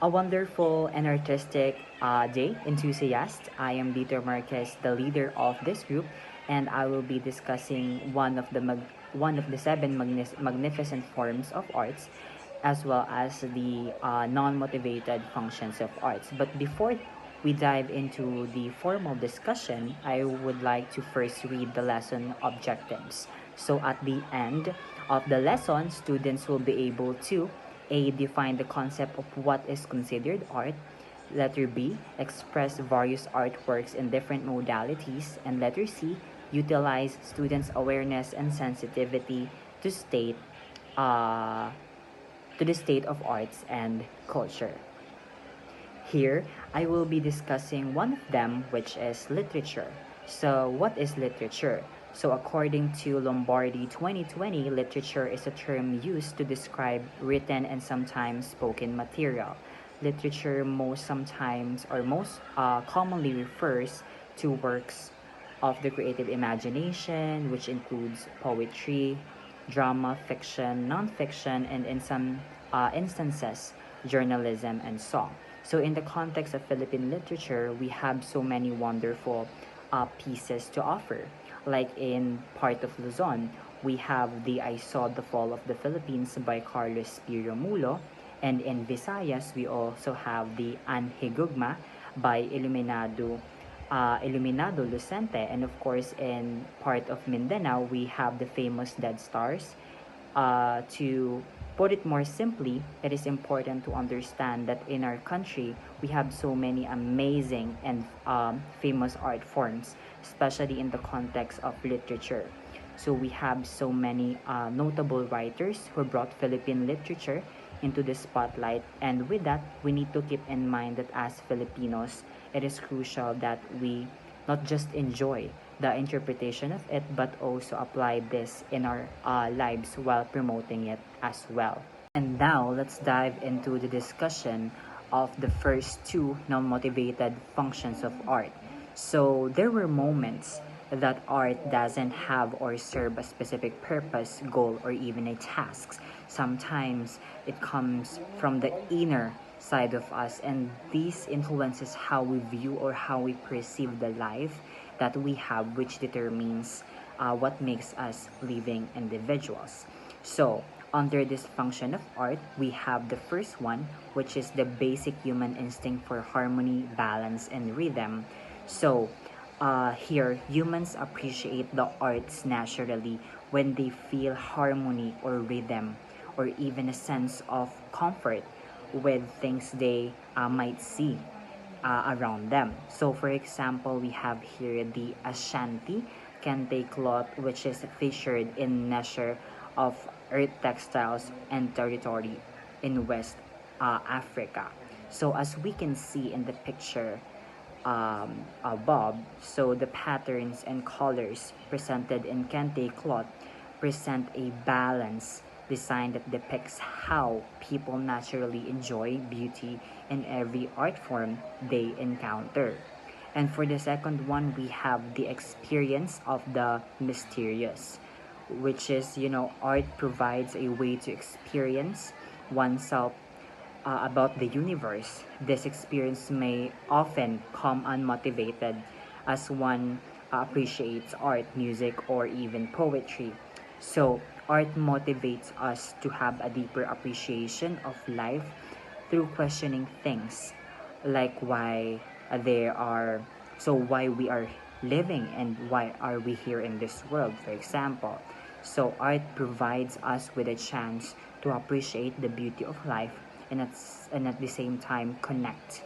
A wonderful and artistic day enthusiast. I am Dieter Marquez, the leader of this group, and I will be discussing one of the seven magnificent forms of arts, as well as the non-motivated functions of arts. But before we dive into the formal discussion, I would like to first read the lesson objectives. So at the end of the lesson, students will be able to A. Define the concept of what is considered art. Letter B. Express various artworks in different modalities. And letter C. Utilize students' awareness and sensitivity to uh, the state of arts and culture. Here, I will be discussing one of them, which is literature. So, what is literature? So, according to Lombardi 2020, literature is a term used to describe written and sometimes spoken material. Literature most commonly refers to works of the creative imagination, which includes poetry, drama, fiction, nonfiction, and in some instances, journalism and song. So, in the context of Philippine literature, we have so many wonderful pieces to offer. Like in part of Luzon, we have the I Saw the Fall of the Philippines by Carlos P. Romulo. And in Visayas, we also have the Anhigugma by Iluminado Lucente. And of course, in part of Mindanao, we have the famous Dead Stars. To put it more simply, it is important to understand that in our country, we have so many amazing and famous art forms, especially in the context of literature. So we have so many notable writers who brought Philippine literature into the spotlight. And with that, we need to keep in mind that as Filipinos, it is crucial that we not just enjoy the interpretation of it, but also apply this in our lives while promoting it as well. And now let's dive into the discussion of the first two non-motivated functions of art. So there were moments that art doesn't have or serve a specific purpose, goal, or even a task. Sometimes it comes from the inner side of us, and this influences how we view or how we perceive the life that we have, which determines what makes us living individuals. So, under this function of art, we have the first one, which is the basic human instinct for harmony, balance, and rhythm. So, here, humans appreciate the arts naturally when they feel harmony or rhythm, or even a sense of comfort with things they might see around them. So, for example, we have here the Ashanti Kente cloth, which is featured in measure of earth textiles and territory in West Africa. So, as we can see in the picture above, so the patterns and colors presented in Kente cloth present a balance design that depicts how people naturally enjoy beauty in every art form they encounter. And for the second one, we have the experience of the mysterious, which is, art provides a way to experience oneself about the universe. This experience may often come unmotivated as one appreciates art, music, or even poetry. So, art motivates us to have a deeper appreciation of life through questioning things like why we are living and why are we here in this world, for example. So, art provides us with a chance to appreciate the beauty of life and at the same time connect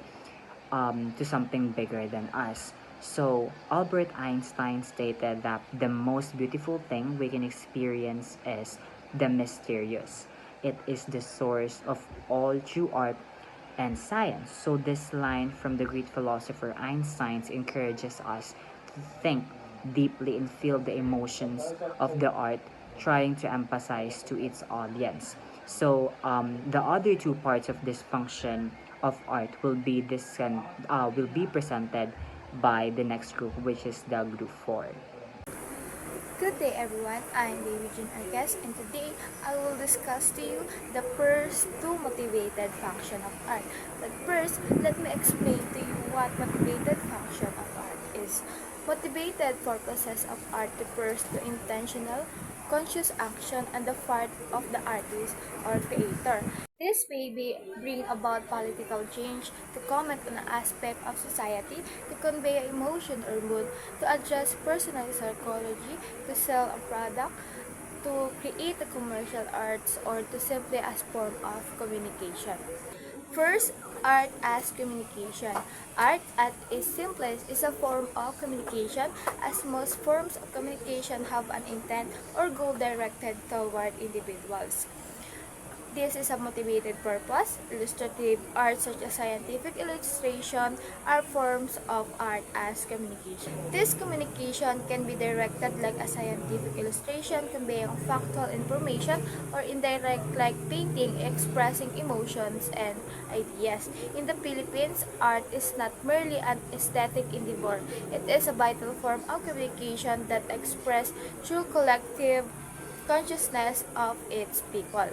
to something bigger than us. So, Albert Einstein stated that the most beautiful thing we can experience is the mysterious. It is the source of all true art and science. So, this line from the great philosopher Einstein encourages us to think deeply and feel the emotions of the art, trying to emphasize to its audience. So, the other two parts of this function of art will be presented by the next group, which is the group 4. Good day everyone, I'm David Jean Arquez and today I will discuss to you the first two motivated function of art. But first, let me explain to you what motivated function of art is. Motivated purposes of art refers to intentional, conscious action on the part of the artist or creator. This may be bring about political change, to comment on an aspect of society, to convey emotion or mood, to address personal psychology, to sell a product, to create a commercial arts, or to simply as form of communication. First, art as communication. Art at its simplest is a form of communication, as most forms of communication have an intent or goal directed toward individuals. This is a motivated purpose. Illustrative art such as scientific illustration are forms of art as communication. This communication can be directed like a scientific illustration conveying factual information or indirect like painting expressing emotions and ideas. In the Philippines, art is not merely an aesthetic endeavor. It is a vital form of communication that expresses true collective consciousness of its people.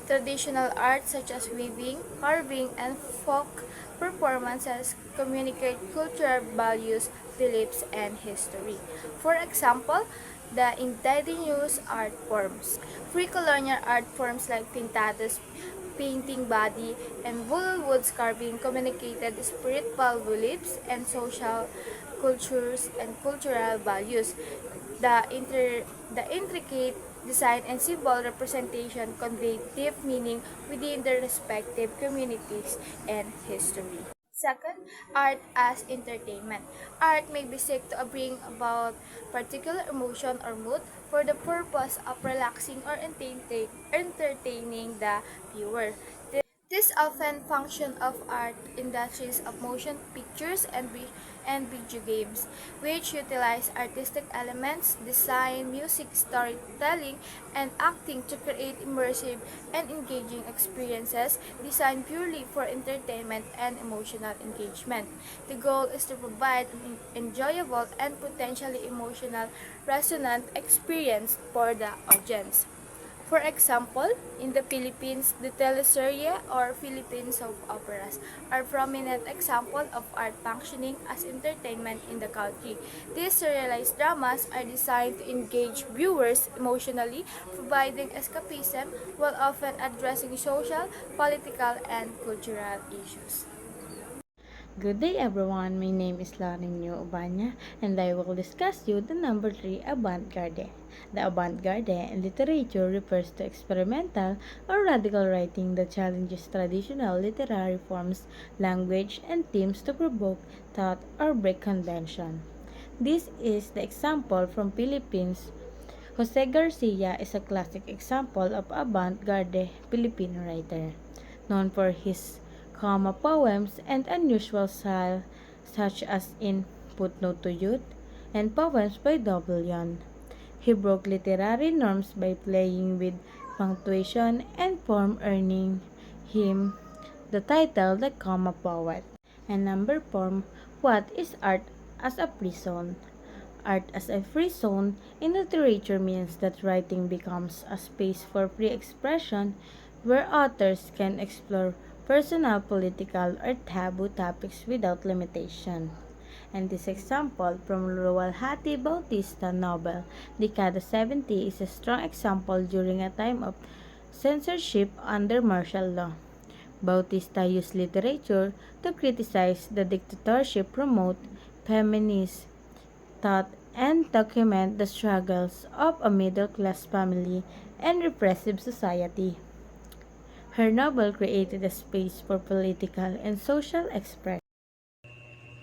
Traditional arts such as weaving, carving, and folk performances communicate cultural values, beliefs, and history. For example, the indigenous art forms. Pre-colonial art forms like pintadas, painting body, and wool woods carving communicated spiritual beliefs and social cultures and cultural values. The intricate design and symbol representation convey deep meaning within their respective communities and history. Second, art as entertainment. Art may be said to bring about particular emotion or mood for the purpose of relaxing or entertaining the viewer. This often function of art industries of motion pictures and video games, which utilize artistic elements, design, music, storytelling, and acting to create immersive and engaging experiences designed purely for entertainment and emotional engagement. The goal is to provide an enjoyable and potentially emotional resonant experience for the audience. For example, in the Philippines, the teleserye or Philippine soap operas are prominent example of art functioning as entertainment in the country. These serialized dramas are designed to engage viewers emotionally, providing escapism while often addressing social, political, and cultural issues. Good day everyone, my name is Larinyo Obanya and I will discuss you the number 3 avant-garde. The avant-garde in literature refers to experimental or radical writing that challenges traditional literary forms, language, and themes to provoke thought or break convention. This is the example from Philippines. Jose Garcia is a classic example of avant-garde Filipino writer, known for his comma poems and unusual style such as in Footnote to Youth and poems by Doubleon. He broke literary norms by playing with punctuation and form earning him the title the comma poet. And number 4, what is art as a free zone? Art as a free zone in literature means that writing becomes a space for free expression where authors can explore personal, political, or taboo topics without limitation. And this example from Luwalhati Bautista novel, Dekada 70, is a strong example during a time of censorship under martial law. Bautista used literature to criticize the dictatorship, promote feminist thought, and document the struggles of a middle-class family and repressive society. Her novel created a space for political and social expression.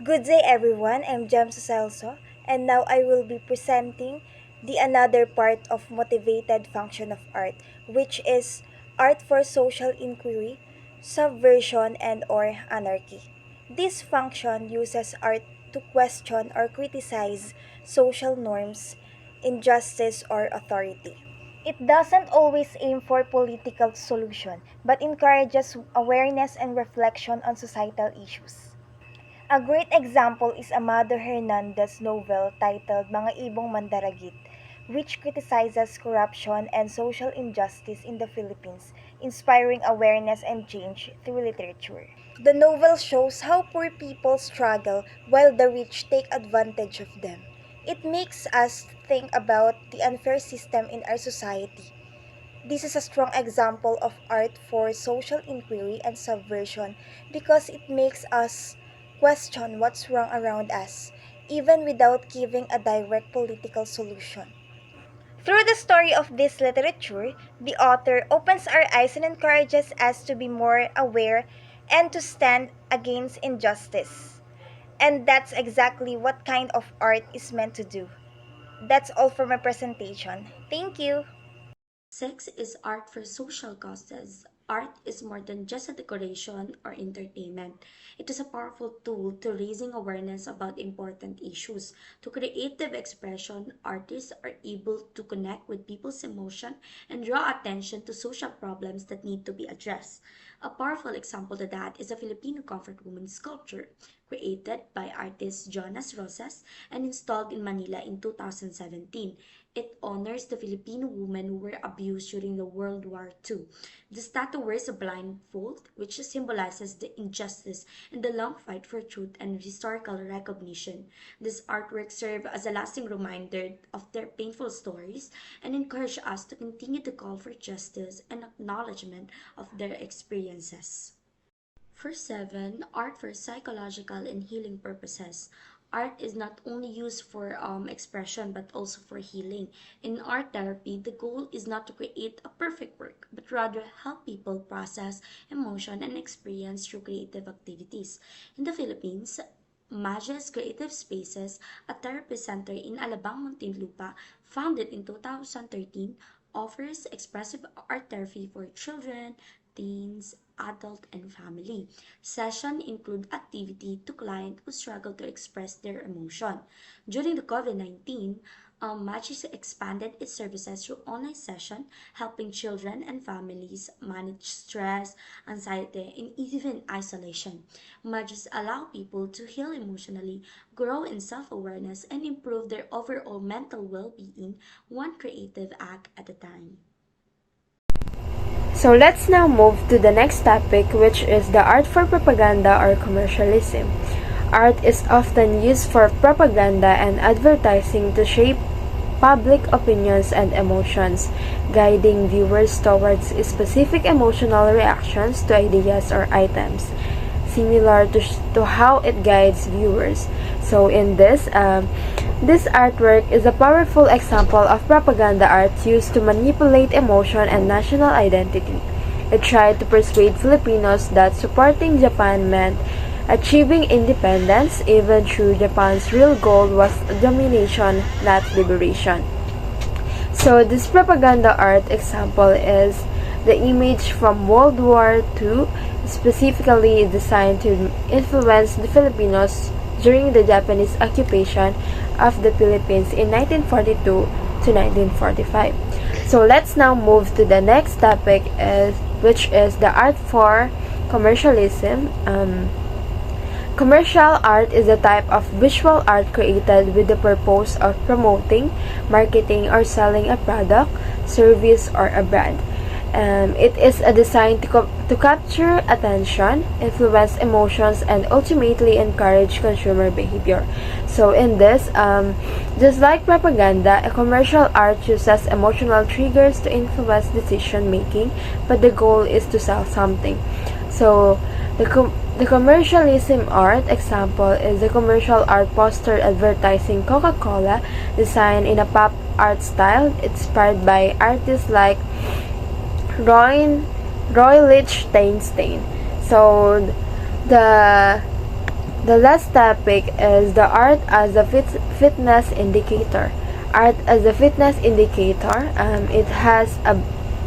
Good day everyone, I'm James Celso and now I will be presenting the another part of motivated function of art, which is art for social inquiry, subversion and or anarchy. This function uses art to question or criticize social norms, injustice or authority. It doesn't always aim for political solution, but encourages awareness and reflection on societal issues. A great example is Amado Hernandez novel titled Mga Ibong Mandaragit, which criticizes corruption and social injustice in the Philippines, inspiring awareness and change through literature. The novel shows how poor people struggle while the rich take advantage of them. It makes us think about the unfair system in our society. This is a strong example of art for social inquiry and subversion because it makes us question what's wrong around us, even without giving a direct political solution. Through the story of this literature, the author opens our eyes and encourages us to be more aware and to stand against injustice. And that's exactly what kind of art is meant to do. That's all for my presentation. Thank you. Sex is art for social causes. Art is more than just a decoration or entertainment. It is a powerful tool to raising awareness about important issues. To creative expression, artists are able to connect with people's emotion and draw attention to social problems that need to be addressed. A powerful example of that is a Filipino comfort woman sculpture created by artist Jonas Rosas and installed in Manila in 2017. It honors the Filipino women who were abused during the World War II. The statue wears a blindfold, which symbolizes the injustice and the long fight for truth and historical recognition. This artwork serves as a lasting reminder of their painful stories and encourage us to continue to call for justice and acknowledgement of their experiences. For 7, art for psychological and healing purposes. Art is not only used for expression but also for healing. In art therapy, the goal is not to create a perfect work, but rather help people process emotion and experience through creative activities. In the Philippines, Majes Creative Spaces, a therapy center in Alabang, Muntinlupa, founded in 2013, offers expressive art therapy for children, teens, adult, and family. Sessions include activity to clients who struggle to express their emotion. During the COVID-19, Magis expanded its services through online session, helping children and families manage stress, anxiety, and even isolation. Magis allow people to heal emotionally, grow in self-awareness, and improve their overall mental well-being, one creative act at a time. So let's now move to the next topic, which is the art for propaganda or commercialism. Art is often used for propaganda and advertising to shape public opinions and emotions, guiding viewers towards specific emotional reactions to ideas or items, similar to how it guides viewers. So in this artwork is a powerful example of propaganda art used to manipulate emotion and national identity. It tried to persuade Filipinos that supporting Japan meant achieving independence, even though Japan's real goal was domination, not liberation. So this propaganda art example is the image from World War II, specifically designed to influence the Filipinos during the Japanese occupation of the Philippines in 1942 to 1945. So let's now move to the next topic, which is the art for commercialism. Commercial art is a type of visual art created with the purpose of promoting, marketing, or selling a product, service, or a brand. It is a design to capture attention, influence emotions, and ultimately encourage consumer behavior. So in this, just like propaganda, a commercial art uses emotional triggers to influence decision making, but the goal is to sell something. So the commercialism art example is the commercial art poster advertising Coca-Cola, designed in a pop art style inspired by artists like Roy Lichtenstein. So the last topic is the art as a fitness indicator. Art as a fitness indicator.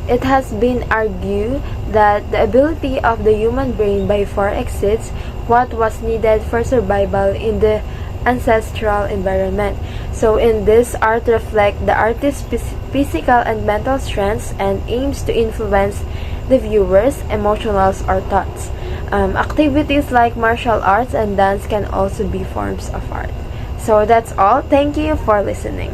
It has been argued that the ability of the human brain by far exceeds what was needed for survival in the ancestral environment. So in this, art reflects the artist's physical and mental strengths and aims to influence the viewer's emotions or thoughts. Activities like martial arts and dance can also be forms of art. So that's all. Thank you for listening.